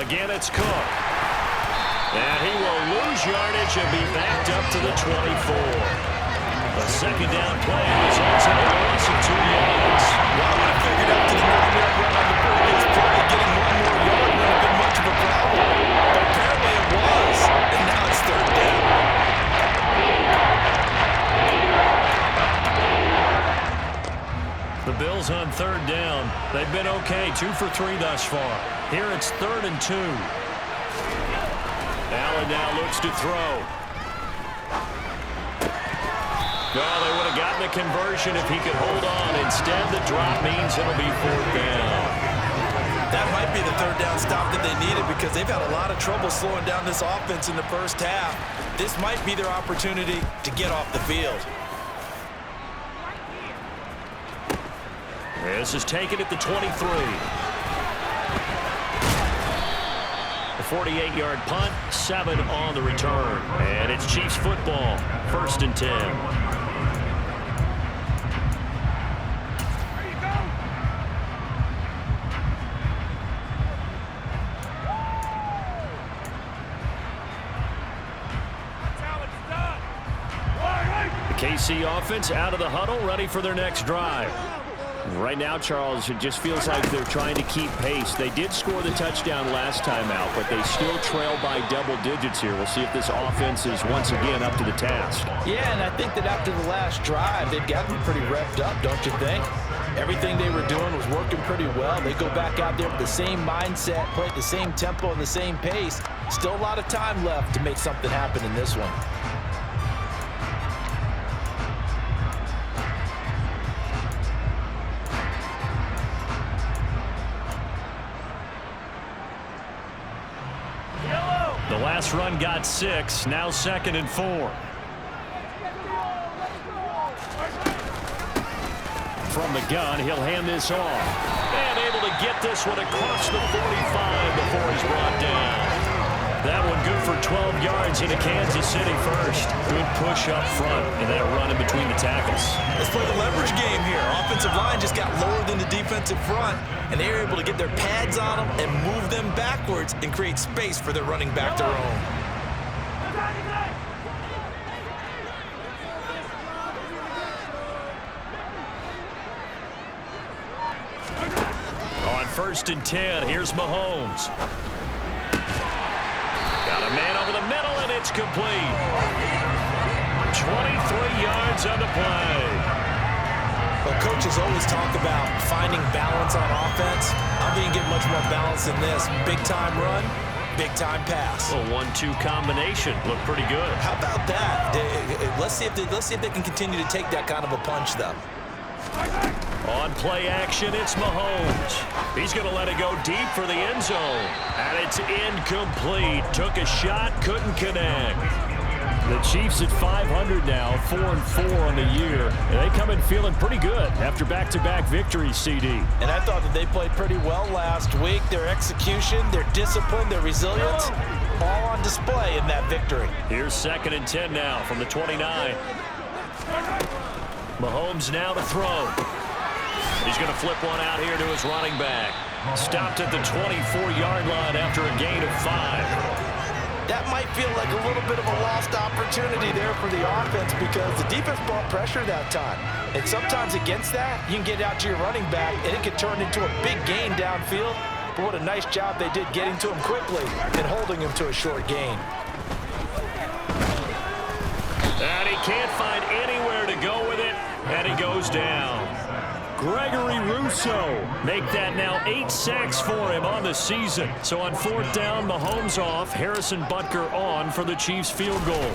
Again, it's Cook. And he will lose yardage and be backed up to the 24. A second down play results in a loss of 2 yards. Well, I would have figured after the 9-yard run on the previous play, getting one more yard wouldn't have been much of a problem. But apparently it was, and now it's third down. The Bills on third down. They've been okay, 2 for 3 thus far. Here it's 3rd and 2. Allen now looks to throw. No, they would have gotten the conversion if he could hold on. Instead, the drop means it'll be 4th down. That might be the third down stop that they needed because they've had a lot of trouble slowing down this offense in the first half. This might be their opportunity to get off the field. This is taken at the 23. A 48-yard punt, 7 on the return. And it's Chiefs football, 1st and 10. KC offense out of the huddle, ready for their next drive. Right now, Charles, it just feels like they're trying to keep pace. They did score the touchdown last time out, but they still trail by double digits here. We'll see if this offense is once again up to the task. Yeah, and I think that after the last drive, they've gotten pretty revved up, don't you think? Everything they were doing was working pretty well. They go back out there with the same mindset, play at the same tempo and the same pace. Still a lot of time left to make something happen in this one. The last run got 6, now 2nd and 4. From the gun, he'll hand this off. And able to get this one across the 45 before he's brought down. That one good for 12 yards into Kansas City first. Good push up front and that run in between the tackles. Let's play the leverage game here. Offensive line just got lower than the defensive front, and they were able to get their pads on them and move them backwards and create space for their running back to roam. On 1st and 10, here's Mahomes. Got a man over the middle, and it's complete. 23 yards on the play. Well, coaches always talk about finding balance on offense. I think you get much more balance than this. Big-time run, big-time pass. A 1-2 combination. Looked pretty good. How about that? Let's see if they can continue to take that kind of a punch, though. On play action, it's Mahomes. He's going to let it go deep for the end zone. And it's incomplete. Took a shot, couldn't connect. The Chiefs at 500 now, 4-4 on the year. And they come in feeling pretty good after back-to-back victories, CD. And I thought that they played pretty well last week. Their execution, their discipline, their resilience, all on display in that victory. Here's 2nd and 10 now from the 29. Mahomes now to throw. He's going to flip one out here to his running back. Stopped at the 24-yard line after a gain of 5. That might feel like a little bit of a lost opportunity there for the offense because the defense brought pressure that time. And sometimes against that, you can get out to your running back, and it can turn into a big gain downfield. But what a nice job they did getting to him quickly and holding him to a short gain. And he can't find anywhere to go with it, and he goes down. Gregory Rousseau make that now 8 sacks for him on the season. So on 4th down, Mahomes off, Harrison Butker on for the Chiefs field goal.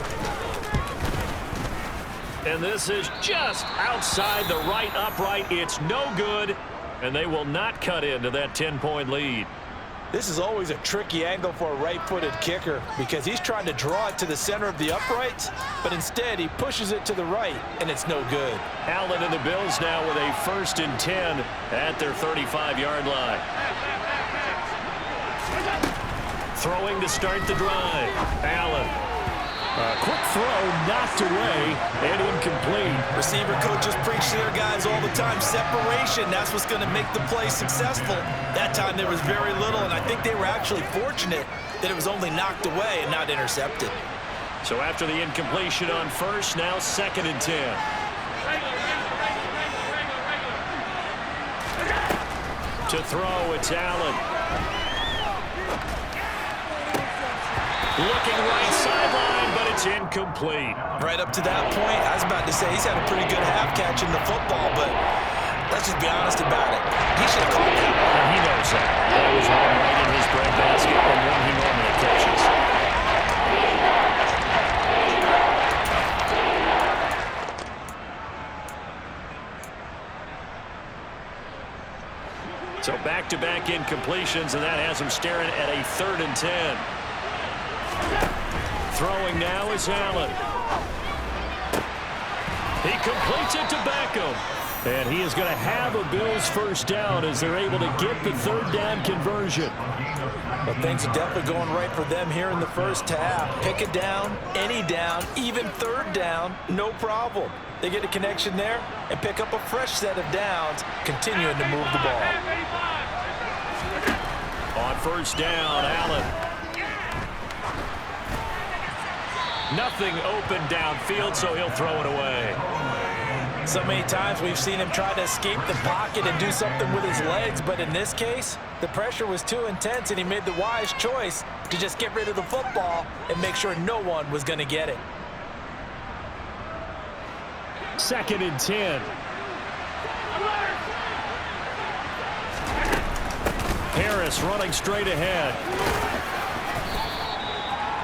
And this is just outside the right upright. It's no good, and they will not cut into that 10-point lead. This is always a tricky angle for a right-footed kicker because he's trying to draw it to the center of the uprights, but instead he pushes it to the right, and it's no good. Allen and the Bills now with a 1st and 10 at their 35-yard line. Throwing to start the drive. Allen Quick throw, knocked away, and incomplete. Receiver coaches preach to their guys all the time. Separation, that's what's going to make the play successful. That time there was very little, and I think they were actually fortunate that it was only knocked away and not intercepted. So after the incompletion on first, now 2nd and 10. To throw, it's Allen. Looking right sideline, but it's incomplete. Right up to that point, I was about to say he's had a pretty good half catching the football, but let's just be honest about it. He should have caught that. And he knows that. That was one right in his breadbasket and one he normally catches. So back-to-back incompletions, and that has him staring at a 3rd and 10. Throwing now is Allen. He completes it to Beckham. And he is going to have a Bills first down as they're able to get the 3rd down conversion. But things are definitely going right for them here in the first half. Pick a down, any down, even 3rd down, no problem. They get a connection there and pick up a fresh set of downs, continuing to move the ball. On first down, Allen. Nothing open downfield, so he'll throw it away. So many times we've seen him try to escape the pocket and do something with his legs, but in this case, the pressure was too intense and he made the wise choice to just get rid of the football and make sure no one was going to get it. 2nd and 10. Harris running straight ahead.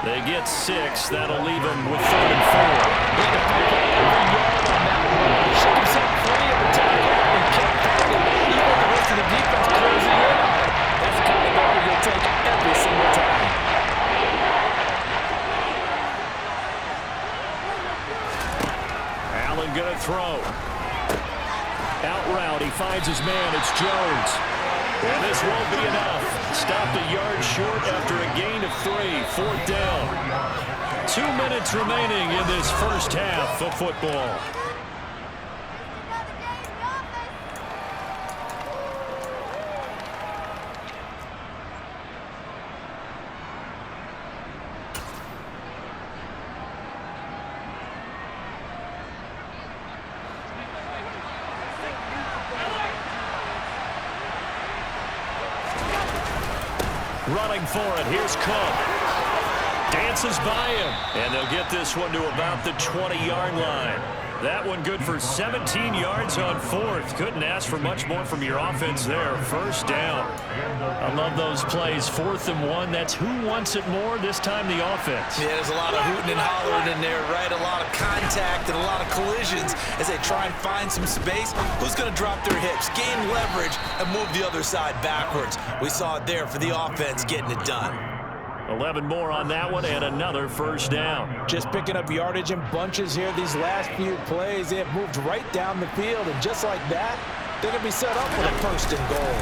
They get 6. That'll leave them with 3rd and 4. Shook himself free of the tackle and kept fighting. Even the rest of the defense closing in on it. That's the kind of effort you'll take every single time. Allen gonna throw. Out route, he finds his man. It's Jones. And this won't be enough. Stopped a yard short after a gain of 3. 4th down. 2 minutes remaining in this first half of football. Running for it. Here's Cook. Dances by him. And they'll get this one to about the 20-yard line. That one good for 17 yards on 4th. Couldn't ask for much more from your offense there. First down. I love those plays. 4th and 1. That's who wants it more, this time the offense. Yeah, there's a lot of hooting and hollering in there, right? A lot of contact and a lot of collisions as they try and find some space. Who's going to drop their hips, gain leverage, and move the other side backwards? We saw it there for the offense getting it done. 11 more on that one and another first down. Just picking up yardage in bunches here these last few plays. They have moved right down the field, and just like that, they're going to be set up for the 1st and goal.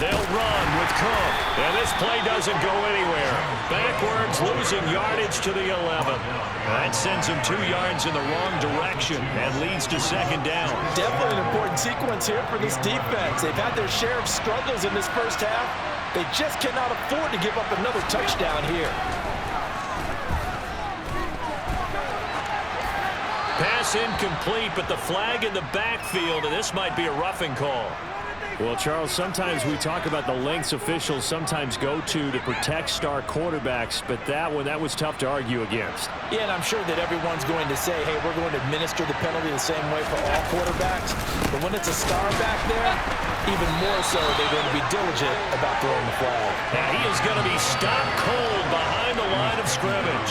They'll run with Cook, and this play doesn't go anywhere. Backwards, losing yardage to the 11. That sends them 2 yards in the wrong direction and leads to 2nd down. Definitely an important sequence here for this defense. They've had their share of struggles in this first half. They just cannot afford to give up another touchdown here. Pass incomplete, but the flag in the backfield, and this might be a roughing call. Well, Charles, sometimes we talk about the lengths officials sometimes go to protect star quarterbacks, but that was tough to argue against. Yeah, and I'm sure that everyone's going to say, hey, we're going to administer the penalty the same way for all quarterbacks. But when it's a star back there, even more so, they're going to be diligent about throwing the flag. Now he is going to be stopped cold behind the line of scrimmage.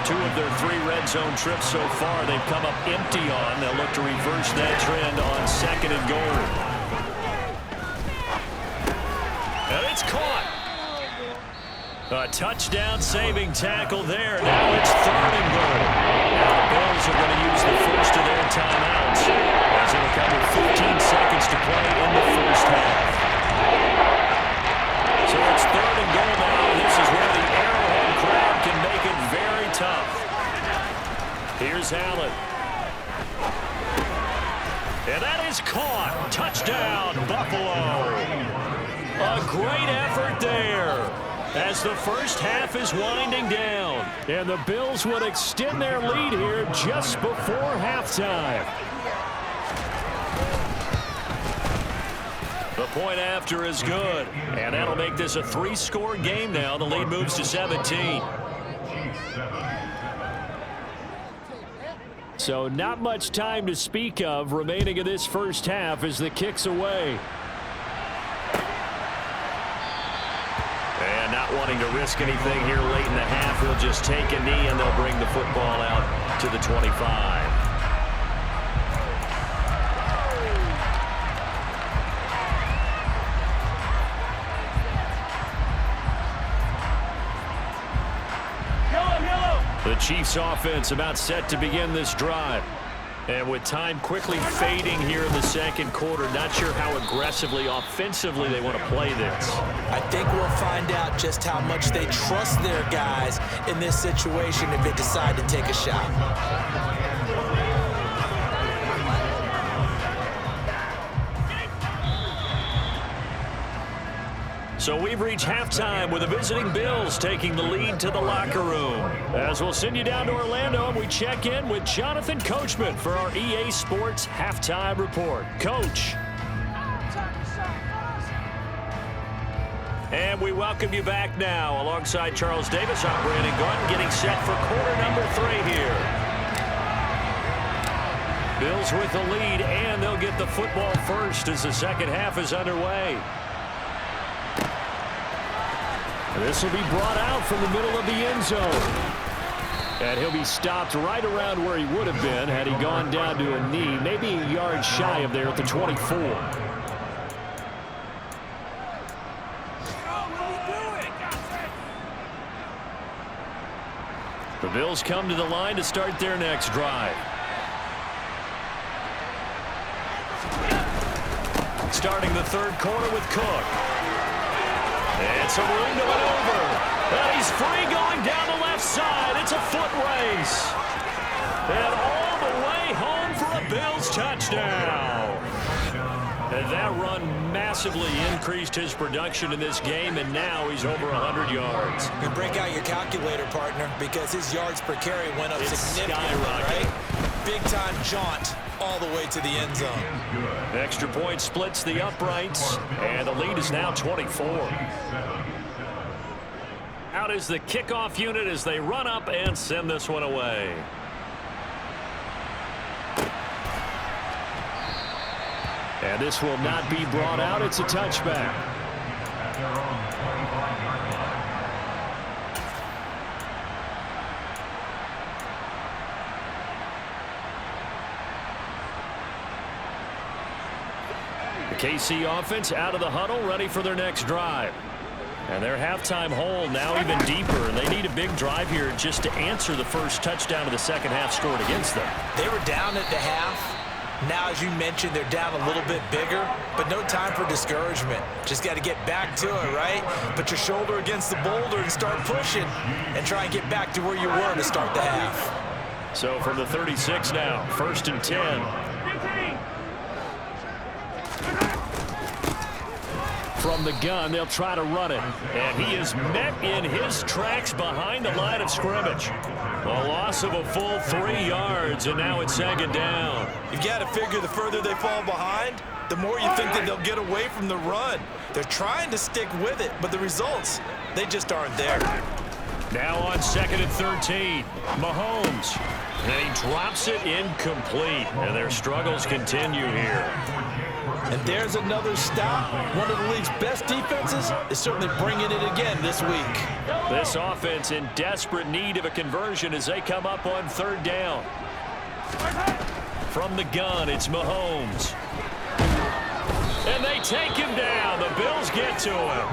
2 of their 3 red zone trips so far, they've come up empty on. They'll look to reverse that trend on 2nd and goal. And it's caught. A touchdown-saving tackle there. Now it's 3rd and goal. Now the Bills are going to use the first of their timeouts as it'll come with 15 seconds to play in the first half. So it's 3rd and goal now. This is where the Arrowhead crowd can make it very tough. caught. Touchdown, Buffalo. A great effort there as the first half is winding down. And the Bills would extend their lead here just before halftime. The point after is good, and that'll make this a 3-score game now. The lead moves to 17. So not much time to speak of remaining in this first half as the kick's away. And not wanting to risk anything here late in the half, he'll just take a knee and they'll bring the football out to the 25. The Chiefs offense about set to begin this drive. And with time quickly fading here in the second quarter, not sure how aggressively, offensively they want to play this. I think we'll find out just how much they trust their guys in this situation if they decide to take a shot. So we've reached halftime with the visiting Bills taking the lead to the locker room. As we'll send you down to Orlando and we check in with Jonathan Coachman for our EA Sports Halftime Report. Coach. And we welcome you back now alongside Charles Davis. I'm Brandon Gaudin getting set for quarter number 3 here. Bills with the lead, and they'll get the football first as the second half is underway. This will be brought out from the middle of the end zone. And he'll be stopped right around where he would have been had he gone down to a knee, maybe a yard shy of there at the 24. The Bills come to the line to start their next drive. Starting the third quarter with Cook. It's a room to maneuver. And he's free going down the left side. It's a foot race. And all the way home for a Bills touchdown. And that run massively increased his production in this game, and now he's over 100 yards. You break out your calculator, partner, because his yards per carry went up significantly, right? Big-time jaunt all the way to the end zone. Extra point splits the uprights, and the lead is now 24. Out is the kickoff unit as they run up and send this one away. And this will not be brought out. It's a touchback. The KC offense out of the huddle, ready for their next drive. And their halftime hole now even deeper, and they need a big drive here just to answer the first touchdown of the second half scored against them. They were down at the half. Now, as you mentioned, they're down a little bit bigger, but no time for discouragement. Just got to get back to it, right? Put your shoulder against the boulder and start pushing and try and get back to where you were to start the half. So from the 36 now, 1st and 10. From the gun, they'll try to run it. And he is met in his tracks behind the line of scrimmage. A loss of a full 3 yards, and now it's second down. You've got to figure the further they fall behind, the more you think that they'll get away from the run. They're trying to stick with it, but the results, they just aren't there. Now on 2nd and 13, Mahomes. And he drops it incomplete, and their struggles continue here. And there's another stop. One of the league's best defenses is certainly bringing it again this week. This offense in desperate need of a conversion as they come up on 3rd down. From the gun, it's Mahomes. And they take him down. The Bills get to him.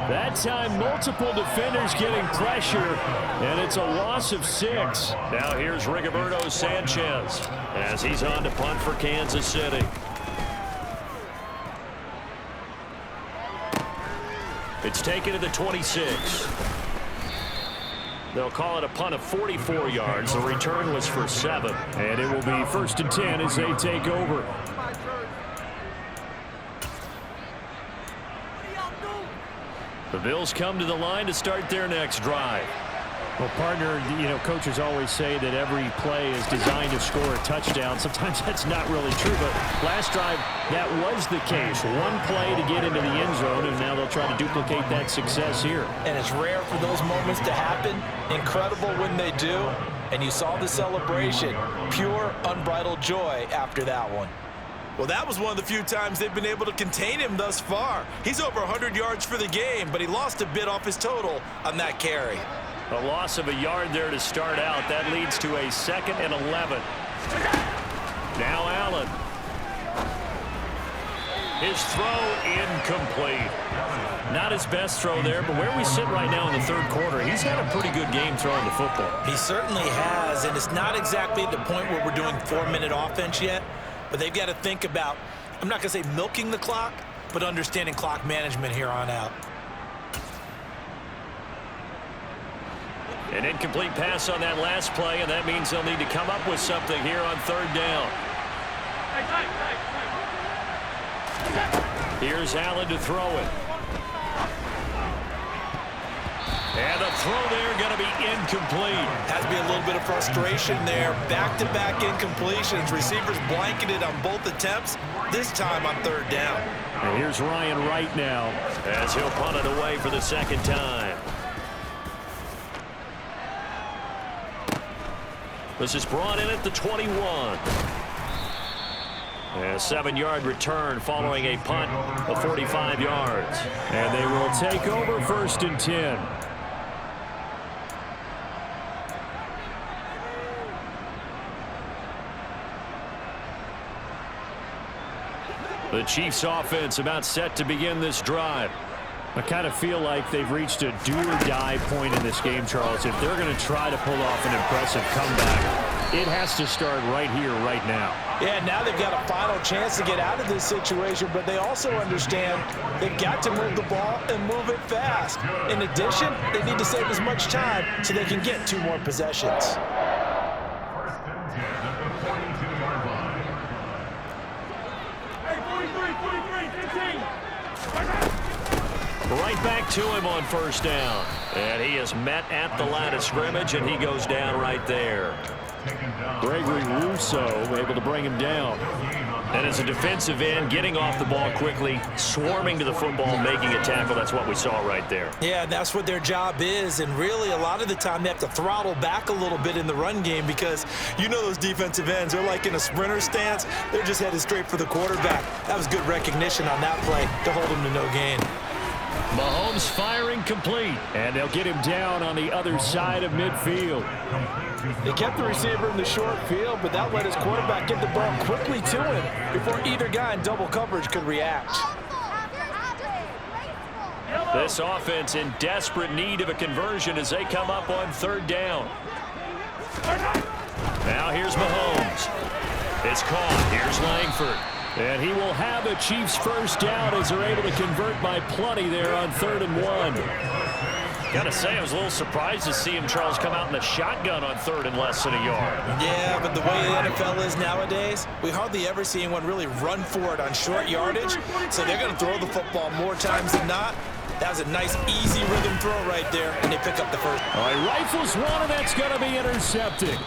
That time, multiple defenders getting pressure, and it's a loss of 6. Now here's Rigoberto Sanchez as he's on to punt for Kansas City. It's taken to the 26. They'll call it a punt of 44 yards. The return was for 7. And it will be 1st and 10 as they take over. The Bills come to the line to start their next drive. Well, partner, coaches always say that every play is designed to score a touchdown. Sometimes that's not really true, but last drive, that was the case. One play to get into the end zone, and now they'll try to duplicate that success here. And it's rare for those moments to happen. Incredible when they do. And you saw the celebration. Pure, unbridled joy after that one. Well, that was one of the few times they've been able to contain him thus far. He's over 100 yards for the game, but he lost a bit off his total on that carry. A loss of a yard there to start out. That leads to a 2nd and 11. Now Allen. His throw incomplete. Not his best throw there, but where we sit right now in the third quarter, he's had a pretty good game throwing the football. He certainly has, and it's not exactly at the point where we're doing 4-minute offense yet, but they've got to think about, I'm not going to say milking the clock, but understanding clock management here on out. An incomplete pass on that last play, and that means they'll need to come up with something here on third down. Here's Allen to throw it. And the throw there going to be incomplete. Has to be a little bit of frustration there. Back-to-back incompletions. Receivers blanketed on both attempts, this time on third down. And here's Ryan Wright now, as he'll punt it away for the second time. This is brought in at the 21. A 7-yard return following a punt of 45 yards. And they will take over 1st and 10. The Chiefs offense about set to begin this drive. I kind of feel like they've reached a do-or-die point in this game, Charles. If they're going to try to pull off an impressive comeback, it has to start right here, right now. Yeah, now they've got a final chance to get out of this situation, but they also understand they've got to move the ball and move it fast. In addition, they need to save as much time so they can get 2 more possessions. Right back to him on first down. And he is met at the line of scrimmage, and he goes down right there. Gregory Rousseau able to bring him down. And as a defensive end, getting off the ball quickly, swarming to the football, making a tackle, that's what we saw right there. Yeah, that's what their job is, and really a lot of the time they have to throttle back a little bit in the run game because you know those defensive ends, they're like in a sprinter stance. They're just headed straight for the quarterback. That was good recognition on that play to hold him to no gain. Mahomes firing complete. And they'll get him down on the other side of midfield. They kept the receiver in the short field, but that let his quarterback get the ball quickly to him before either guy in double coverage could react. This offense in desperate need of a conversion as they come up on third down. Now here's Mahomes. It's caught. Here's Langford. And he will have a Chiefs first down as they're able to convert by plenty there on 3rd and 1. Gotta say, I was a little surprised to see him, Charles, come out in the shotgun on 3rd and less than a yard. Yeah, but the way the NFL is nowadays, we hardly ever see anyone really run for it on short yardage. So they're going to throw the football more times than not. That was a nice, easy rhythm throw right there, and they pick up the first. All right, rifles one, and that's going to be intercepted.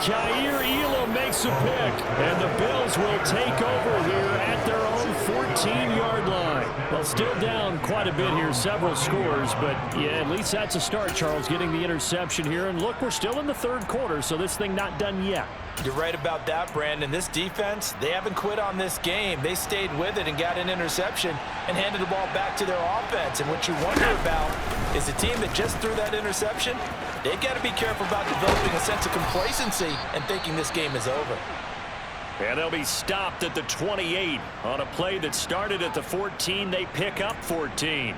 Kaiir Elam makes a pick, and the Bills will take over here at their own 14-yard line. Well, still down quite a bit here, several scores, but yeah, at least that's a start, Charles, getting the interception here. And look, we're still in the third quarter, so this thing not done yet. You're right about that, Brandon. This defense, they haven't quit on this game. They stayed with it and got an interception and handed the ball back to their offense. And what you wonder about is the team that just threw that interception, they've got to be careful about developing a sense of complacency and thinking this game is over. And they'll be stopped at the 28 on a play that started at the 14. They pick up 14.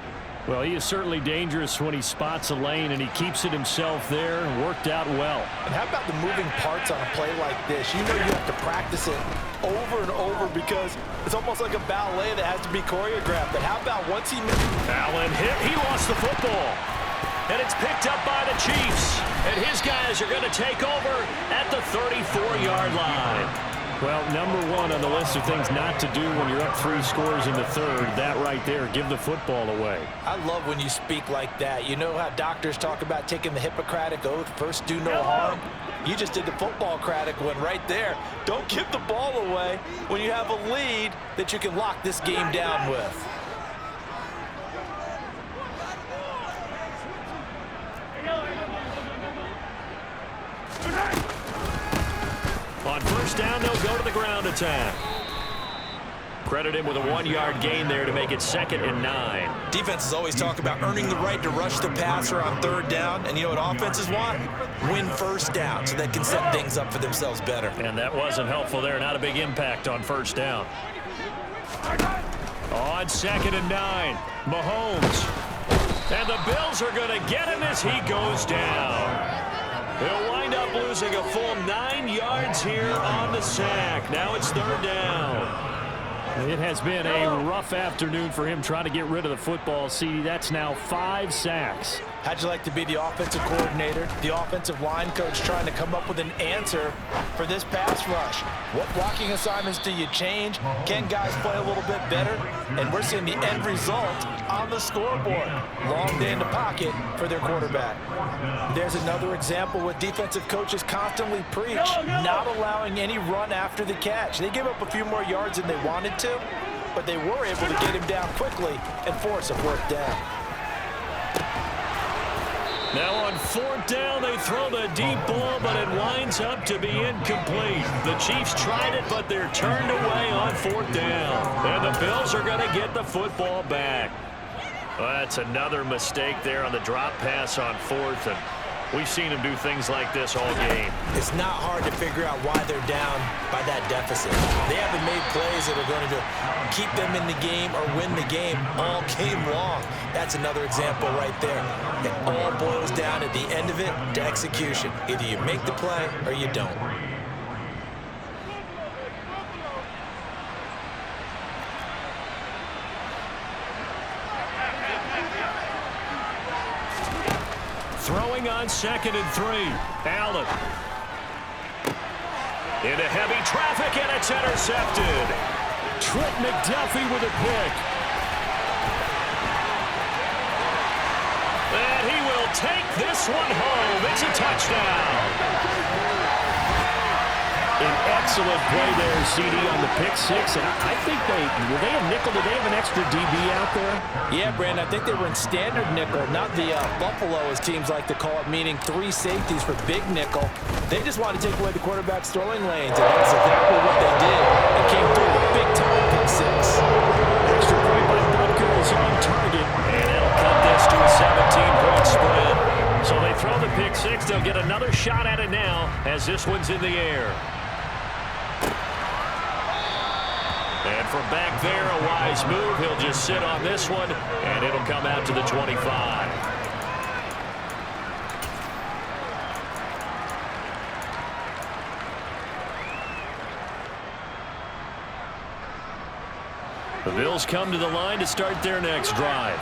Well, he is certainly dangerous when he spots a lane, and he keeps it himself there and worked out well. And how about the moving parts on a play like this? You know you have to practice it over and over because it's almost like a ballet that has to be choreographed. But how about once he... Allen hit, he lost the football. And it's picked up by the Chiefs. And his guys are going to take over at the 34-yard line. Well, number one on the list of things not to do when you're up 3 scores in the third, that right there, give the football away. I love when you speak like that. You know how doctors talk about taking the Hippocratic Oath, first do no harm? You just did the football-cratic one right there. Don't give the ball away when you have a lead that you can lock this game down with. On first down, they'll go to the ground attack. Credit him with a 1-yard gain there to make it 2nd and 9. Defenses always talk about earning the right to rush the passer on 3rd down. And you know what offenses want? Win first down so they can set things up for themselves better. And that wasn't helpful there. Not a big impact on first down. On 2nd and 9, Mahomes. And the Bills are going to get him as he goes down. They'll wind up losing a full 9 yards here on the sack. Now it's 3rd down. It has been a rough afternoon for him trying to get rid of the football, CD. That's now 5 sacks. How'd you like to be the offensive coordinator, the offensive line coach trying to come up with an answer for this pass rush? What blocking assignments do you change? Can guys play a little bit better? And we're seeing the end result on the scoreboard. Long day in the pocket for their quarterback. There's another example what defensive coaches constantly preach, not allowing any run after the catch. They gave up a few more yards than they wanted to, but they were able to get him down quickly and force a 4th down. Now on 4th down, they throw the deep ball, but it winds up to be incomplete. The Chiefs tried it, but they're turned away on 4th down. And the Bills are going to get the football back. Well, that's another mistake there on the drop pass on 4th, and we've seen him do things like this all game. It's not hard to figure out why they're down by that deficit. They haven't made plays that are going to keep them in the game or win the game all game long. That's another example right there. It all boils down at the end of it to execution. Either you make the play or you don't. Throwing on 2nd and 3. Allen. Into heavy traffic, and it's intercepted. Trent McDuffie with a pick. And he will take this one home. It's a touchdown. An excellent play there, CD, on the pick 6. And I think were they a nickel? Did they have an extra DB out there? Yeah, Brandon, I think they were in standard nickel, not the Buffalo, as teams like to call it, meaning 3 safeties for big nickel. They just wanted to take away the quarterback's throwing lanes, and that's exactly what they did. It came through the big-time pick 6. Extra point by Butker is on target. And it'll cut this to a 17-point spread. So they throw the pick 6. They'll get another shot at it now as this one's in the air. And from back there, a wise move. He'll just sit on this one, and it'll come out to the 25. The Bills come to the line to start their next drive.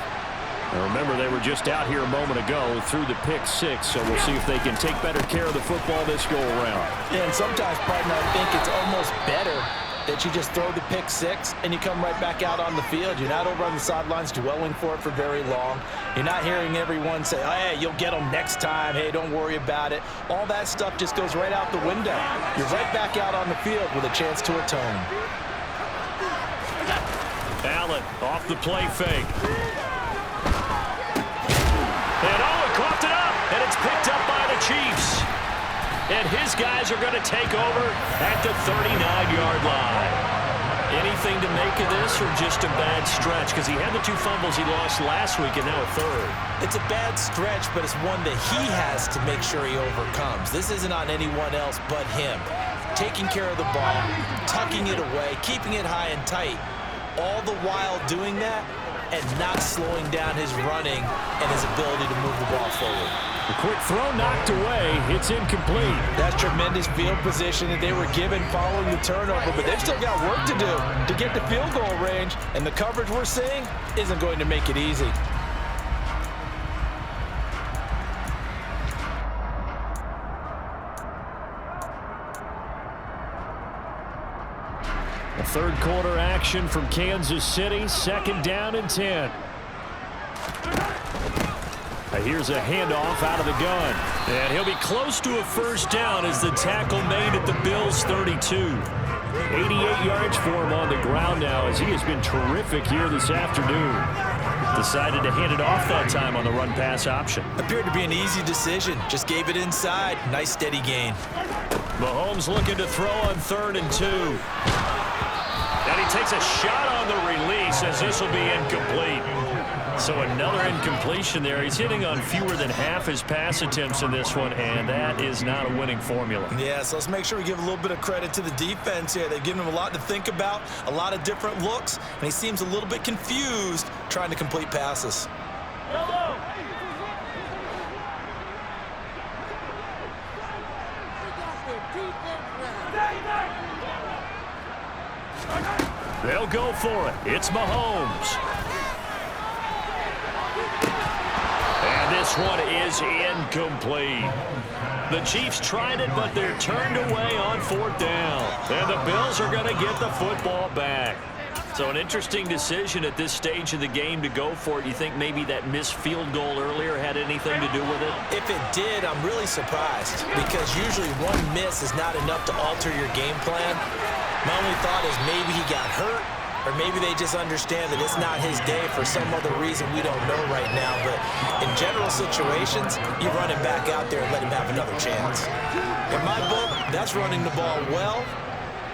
Now remember, they were just out here a moment ago through the pick 6, so we'll see if they can take better care of the football this go-around. Yeah, and sometimes, partner, I think it's almost better that you just throw the pick 6 and you come right back out on the field. You're not over on the sidelines dwelling for it for very long. You're not hearing everyone say, oh, hey, you'll get them next time. Hey, don't worry about it. All that stuff just goes right out the window. You're right back out on the field with a chance to atone. Allen off the play fake. And he coughed it up, and it's picked up by the Chiefs. And his guys are going to take over at the 39-yard line. Anything to make of this, or just a bad stretch? Because he had the 2 fumbles he lost last week and now a 3rd. It's a bad stretch, but it's one that he has to make sure he overcomes. This isn't on anyone else but him. Taking care of the ball, tucking it away, keeping it high and tight, all the while doing that and not slowing down his running and his ability to move the ball forward. The quick throw knocked away. It's incomplete. That's tremendous field position that they were given following the turnover, but they've still got work to do to get to field goal range, and the coverage we're seeing isn't going to make it easy. Third quarter action from Kansas City. Second down and 10. Here's a handoff out of the gun. And he'll be close to a first down as the tackle made at the Bills' 32. 88 yards for him on the ground now as he has been terrific here this afternoon. Decided to hand it off that time on the run-pass option. Appeared to be an easy decision. Just gave it inside. Nice steady gain. Mahomes looking to throw on 3rd and 2. And he takes a shot on the release as this will be incomplete. So another incompletion there. He's hitting on fewer than half his pass attempts in this one, and that is not a winning formula. Yeah, so let's make sure we give a little bit of credit to the defense here. They've given him a lot to think about, a lot of different looks, and he seems a little bit confused trying to complete passes. They'll go for it. It's Mahomes. And this one is incomplete. The Chiefs tried it, but they're turned away on 4th down. And the Bills are going to get the football back. So an interesting decision at this stage of the game to go for it. You think maybe that missed field goal earlier had anything to do with it? If it did, I'm really surprised because usually one miss is not enough to alter your game plan. My only thought is maybe he got hurt, or maybe they just understand that it's not his day for some other reason we don't know right now. But in general situations, you run him back out there and let him have another chance. In my book, that's running the ball well,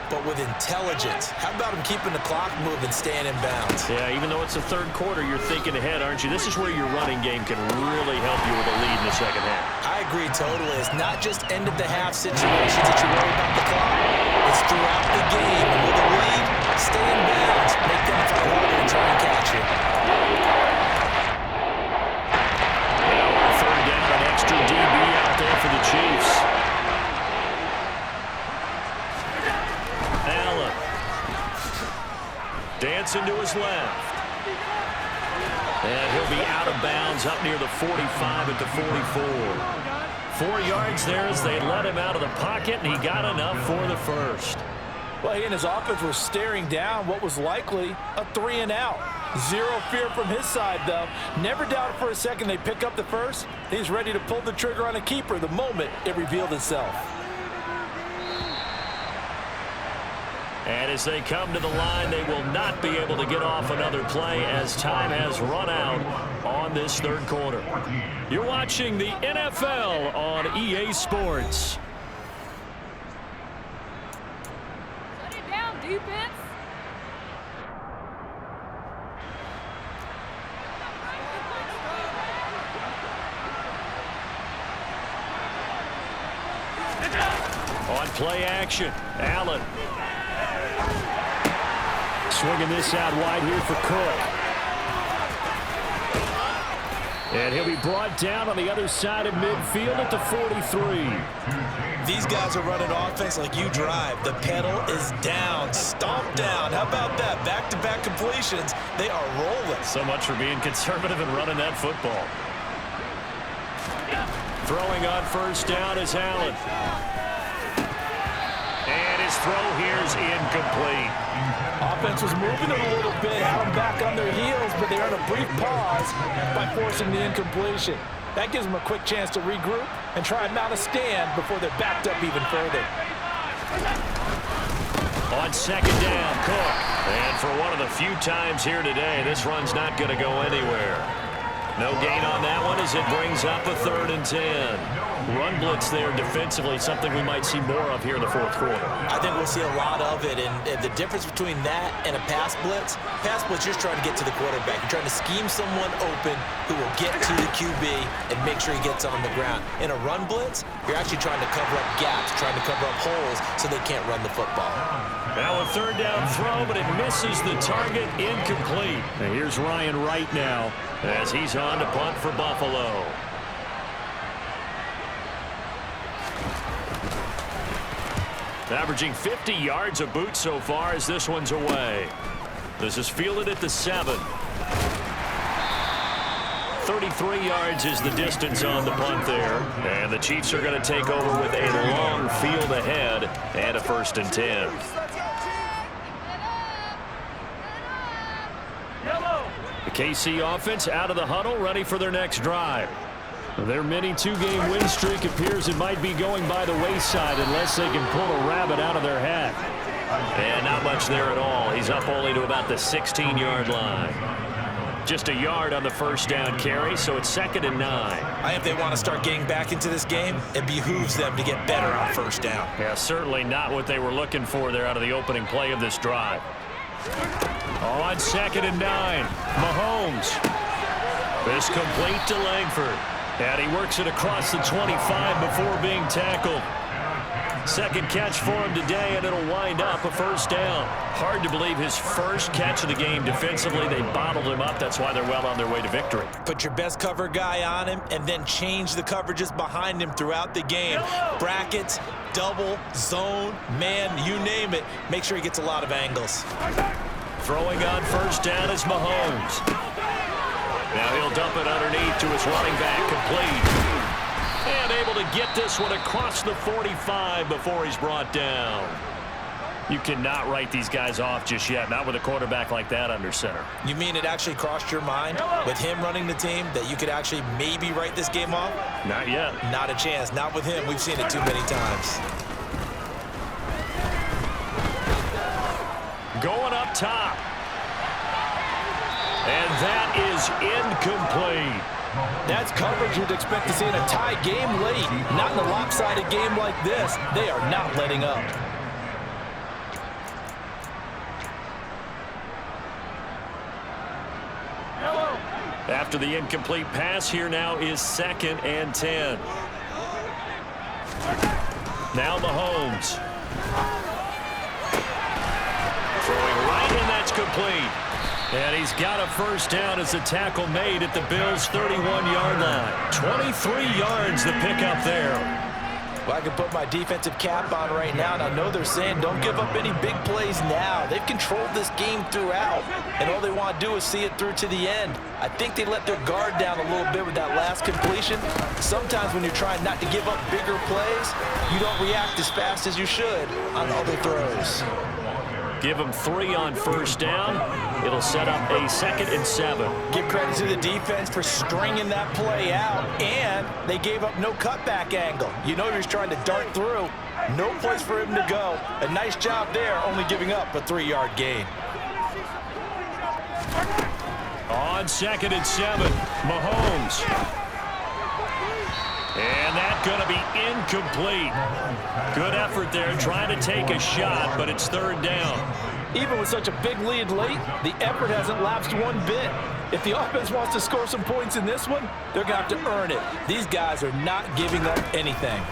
but with intelligence. How about him keeping the clock moving, staying in bounds? Yeah, even though it's the third quarter, you're thinking ahead, aren't you? This is where your running game can really help you with a lead in the second half. I agree totally. It's not just end-of-the-half situations that you worry about the clock. It's throughout the game. And with a lead, stay in bounds. Make them fight harder and try and catch you. Now on 3rd down, an extra DB out there for the Chiefs. Allen. Dancing to his left. And he'll be out of bounds up near the 45 at the 44. 4 yards there as they let him out of the pocket, and he got enough for the first. Well, he and his offense were staring down what was likely a 3-and-out. Zero fear from his side, though. Never doubted for a second they'd pick up the first. He's ready to pull the trigger on a keeper the moment it revealed itself. And as they come to the line, they will not be able to get off another play as time has run out on this third quarter. You're watching the NFL on EA Sports. Shut it down, defense. On play action, Allen. Swinging this out wide here for Cook. And he'll be brought down on the other side of midfield at the 43. These guys are running offense like you drive. The pedal is down, stomped down. How about that? Back-to-back completions. They are rolling. So much for being conservative and running that football. Throwing on first down is Allen. And his throw here is incomplete. Offense was moving them a little bit, had them back on their heels, but they earned a brief pause by forcing the incompletion. That gives them a quick chance to regroup and try and mount a stand before they're backed up even further. On second down, Cook. And for one of the few times here today, this run's not going to go anywhere. No gain on that one as it brings up a 3rd and 10. Run blitz there defensively, something we might see more of here in the fourth quarter. I think we'll see a lot of it, and the difference between that and a pass blitz, you're just trying to get to the quarterback. You're trying to scheme someone open who will get to the QB and make sure he gets on the ground. In a run blitz, you're actually trying to cover up gaps, trying to cover up holes so they can't run the football. Now a 3rd down throw, but it misses the target, incomplete. And here's Ryan Wright now as he's on to punt for Buffalo. Averaging 50 yards a boot so far as this one's away. This is fielded at the 7. 33 yards is the distance on the punt there. And the Chiefs are going to take over with a long field ahead and a 1st and 10. KC offense out of the huddle, ready for their next drive. Their mini two-game win streak appears it might be going by the wayside unless they can pull a rabbit out of their hat. And not much there at all. He's up only to about the 16-yard line. Just a yard on the first down carry, so it's 2nd and 9. I think if they want to start getting back into this game, it behooves them to get better on first down. Yeah, certainly not what they were looking for there out of the opening play of this drive. On 2nd and 9, Mahomes. This complete to Langford. And he works it across the 25 before being tackled. Second catch for him today, and it'll wind up a first down. Hard to believe his first catch of the game defensively. They bottled him up. That's why they're well on their way to victory. Put your best cover guy on him and then change the coverages behind him throughout the game. Brackets, double, zone, man, you name it. Make sure he gets a lot of angles. Throwing on first down is Mahomes. Now he'll dump it underneath to his running back, complete. And able to get this one across the 45 before he's brought down. You cannot write these guys off just yet, not with a quarterback like that under center. You mean it actually crossed your mind with him running the team that you could actually maybe write this game off? Not yet. Not a chance. Not with him. We've seen it too many times. Going up top. And that is incomplete. That's coverage you'd expect to see in a tie game late. Not in a lopsided game like this. They are not letting up. After the incomplete pass, here now is 2nd and 10. Now Mahomes. Throwing right, and that's complete. And he's got a first down as the tackle made at the Bills' 31-yard line. 23 yards the pickup there. Well, I can put my defensive cap on right now, and I know they're saying don't give up any big plays now. They've controlled this game throughout, and all they want to do is see it through to the end. I think they let their guard down a little bit with that last completion. Sometimes when you're trying not to give up bigger plays, you don't react as fast as you should on other throws. Give them 3 on first down. It'll set up a 2nd and 7. Give credit to the defense for stringing that play out, and they gave up no cutback angle. You know he was trying to dart through. No place for him to go. A nice job there, only giving up a 3-yard gain. On 2nd and 7, Mahomes. And that's going to be incomplete. Good effort there, trying to take a shot, but it's 3rd down. Even with such a big lead late, the effort hasn't lapsed one bit. If the offense wants to score some points in this one, they're going to have to earn it. These guys are not giving up anything.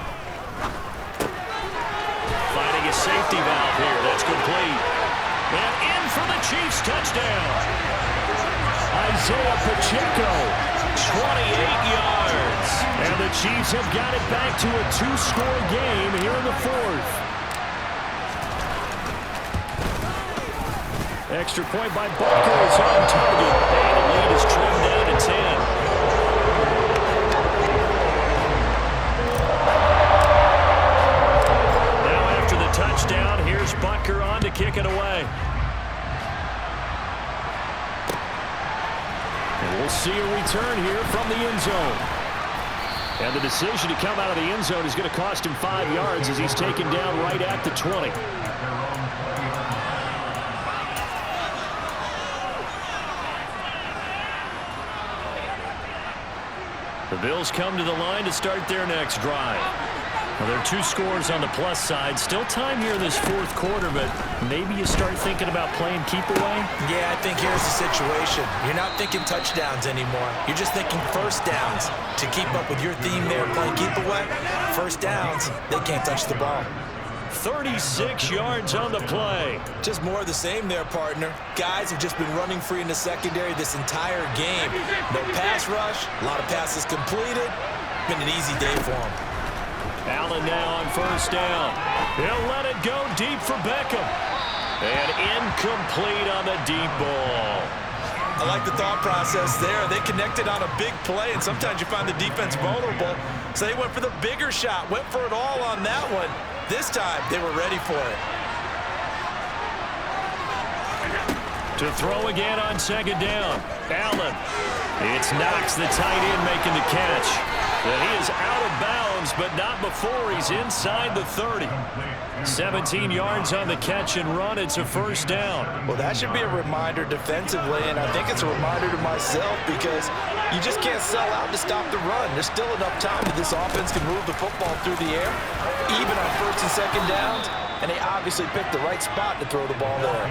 Finding a safety valve here. That's complete. And in for the Chiefs touchdown. Isaiah Pacheco, 28 yards. And the Chiefs have got it back to a 2-score game here in the 4th. Extra point by Butker is on target. And the lead is trimmed down to 10. Now after the touchdown, here's Butker on to kick it away. And we'll see a return here from the end zone. And the decision to come out of the end zone is going to cost him 5 yards as he's taken down right at the 20. The Bills come to the line to start their next drive. Well, there are 2 scores on the plus side. Still time here in this 4th quarter, but maybe you start thinking about playing keep away? Yeah, I think here's the situation. You're not thinking touchdowns anymore. You're just thinking first downs. To keep up with your theme there, playing keep away, first downs, they can't touch the ball. 36 yards on the play. Just more of the same there, partner. Guys have just been running free in the secondary this entire game. No pass rush, a lot of passes completed. Been an easy day for them. Allen now on first down. He'll let it go deep for Beckham. And incomplete on the deep ball. I like the thought process there. They connected on a big play, and sometimes you find the defense vulnerable. So they went for the bigger shot, went for it all on that one. This time, they were ready for it. To throw again on second down. Allen. It's Knox, the tight end, making the catch. And he is out of bounds, but not before he's inside the 30. 17 yards on the catch and run. It's a first down. Well, that should be a reminder defensively, and I think it's a reminder to myself because you just can't sell out to stop the run. There's still enough time that this offense can move the football through the air, even on first and second downs, and they obviously picked the right spot to throw the ball there.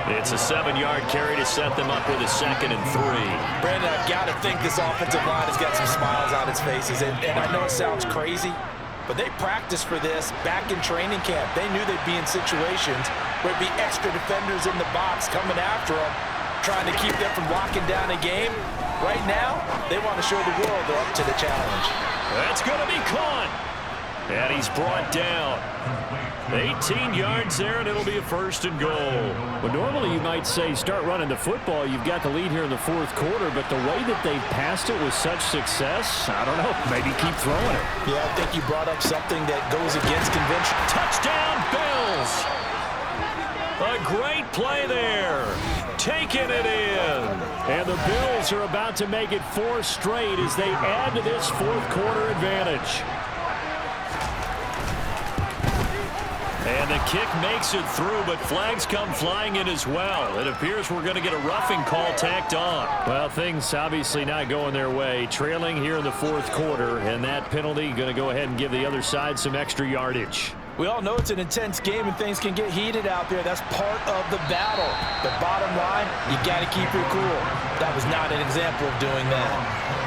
It's a 7-yard carry to set them up with a 2nd and 3. Brandon, I've got to think this offensive line has got some smiles on its faces, and I know it sounds crazy, but they practiced for this back in training camp. They knew they'd be in situations where it'd be extra defenders in the box coming after them, trying to keep them from locking down a game. Right now, they want to show the world they're up to the challenge. That's going to be caught. And he's brought down. 18 yards there, and it'll be a 1st and goal. Well, normally you might say start running the football. You've got the lead here in the 4th quarter, but the way that they've passed it with such success, I don't know, maybe keep throwing it. Yeah, I think you brought up something that goes against convention. Touchdown, Bills! A great play there. Taking it in. And the Bills are about to make it 4 straight as they add to this 4th quarter advantage. And the kick makes it through, but flags come flying in as well. It appears we're going to get a roughing call tacked on. Well, things obviously not going their way. Trailing here in the 4th quarter, and that penalty going to go ahead and give the other side some extra yardage. We all know it's an intense game and things can get heated out there. That's part of the battle. But bottom line, you got to keep your cool. That was not an example of doing that.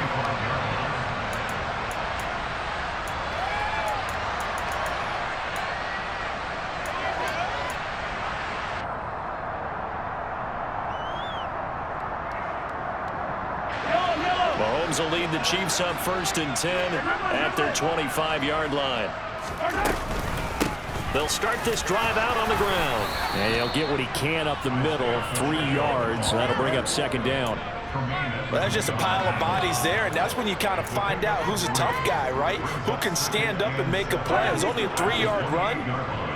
Mahomes will lead the Chiefs up 1st and 10 at their 25-yard line. They'll start this drive out on the ground. And he'll get what he can up the middle, 3 yards. That'll bring up 2nd down. Well, that's just a pile of bodies there, and that's when you kind of find out who's a tough guy, right? Who can stand up and make a play. It was only a 3-yard run,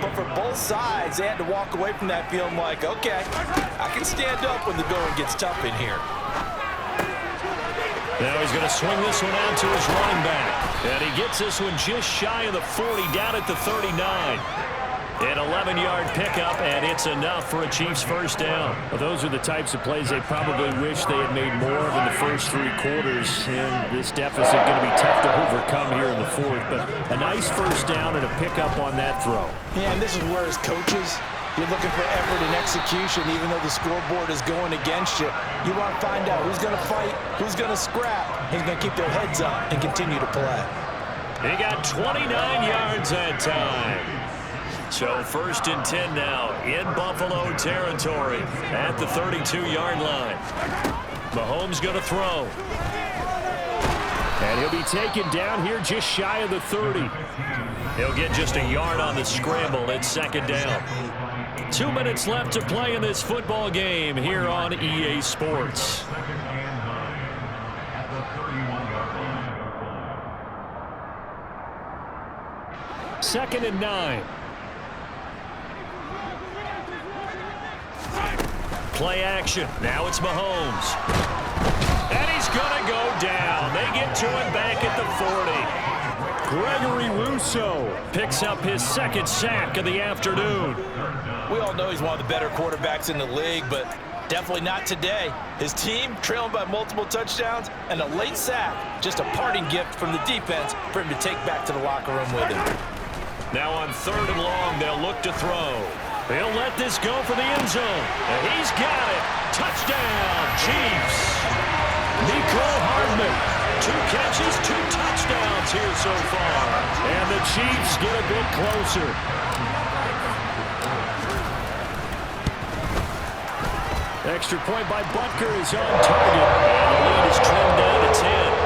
but for both sides, they had to walk away from that feeling like, okay, I can stand up when the going gets tough in here. Now he's going to swing this one out to his running back. And he gets this one just shy of the 40, down at the 39. An 11-yard pickup, and it's enough for a Chiefs first down. Well, those are the types of plays they probably wish they had made more of in the first 3 quarters. And this deficit going to be tough to overcome here in the 4th. But a nice first down and a pickup on that throw. Yeah, and this is where as coaches, you're looking for effort and execution, even though the scoreboard is going against you. You want to find out who's going to fight, who's going to scrap, who's going to keep their heads up and continue to play. He got 29 yards that time. So 1st and 10 now in Buffalo territory at the 32-yard line. Mahomes going to throw. And he'll be taken down here just shy of the 30. He'll get just a yard on the scramble. It's 2nd down. 2 minutes left to play in this football game here on EA Sports. Second and 9. Play action. Now it's Mahomes. And he's going to go down. They get to him back at the 40. Gregory Rousseau picks up his 2nd sack of the afternoon. We all know he's one of the better quarterbacks in the league, but definitely not today. His team trailing by multiple touchdowns and a late sack. Just a parting gift from the defense for him to take back to the locker room with him. Now on 3rd and long, they'll look to throw. He'll let this go for the end zone. And he's got it. Touchdown, Chiefs. Nico Hardman. 2 catches, 2 touchdowns here so far. And the Chiefs get a bit closer. Extra point by Butker is on target. And the lead is trimmed down to 10.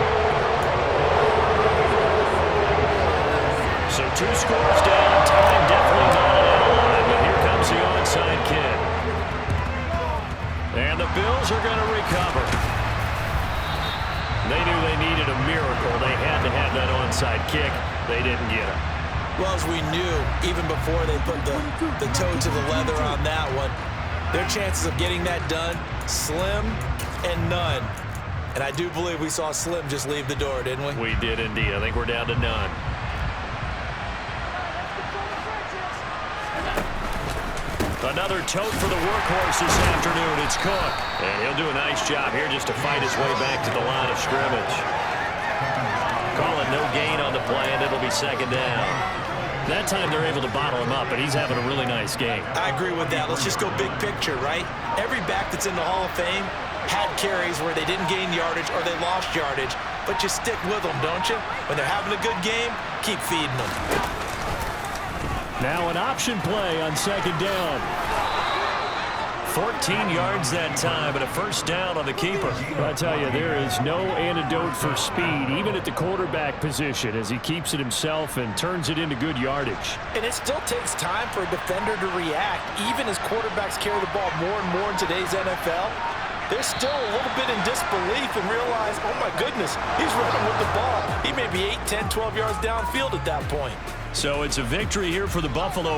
So 2 scores down. Time definitely not on the line. But here comes the onside kick. And the Bills are going to recover. They knew they needed a miracle. They had to have that onside kick. They didn't get it. Well, as we knew, even before they put the toe to the leather on that one, Their chances of getting that done, slim and none. And I do believe we saw Slim just leave the door, didn't we? We did indeed. I think we're down to none. Another tote for the workhorse this afternoon. It's Cook. And he'll do a nice job here just to fight his way back to the line of scrimmage. Call it no gain on the play, and it'll be second down. That time they're able to bottle him up, but he's having a really nice game. I agree with that. Let's just go big picture, right? Every back that's in the Hall of Fame had carries where they didn't gain yardage or they lost yardage, but you stick with them, don't you? When they're having a good game, keep feeding them. Now an option play on second down. 14 yards that time, and a first down on the keeper. I tell you, there is no antidote for speed, even at the quarterback position, as he keeps it himself and turns it into good yardage. And it still takes time for a defender to react, even as quarterbacks carry the ball more and more in today's NFL. They're still a little bit in disbelief and realize, oh my goodness, he's running with the ball. He may be 8, 10, 12 yards downfield at that point. So it's a victory here for the Buffalo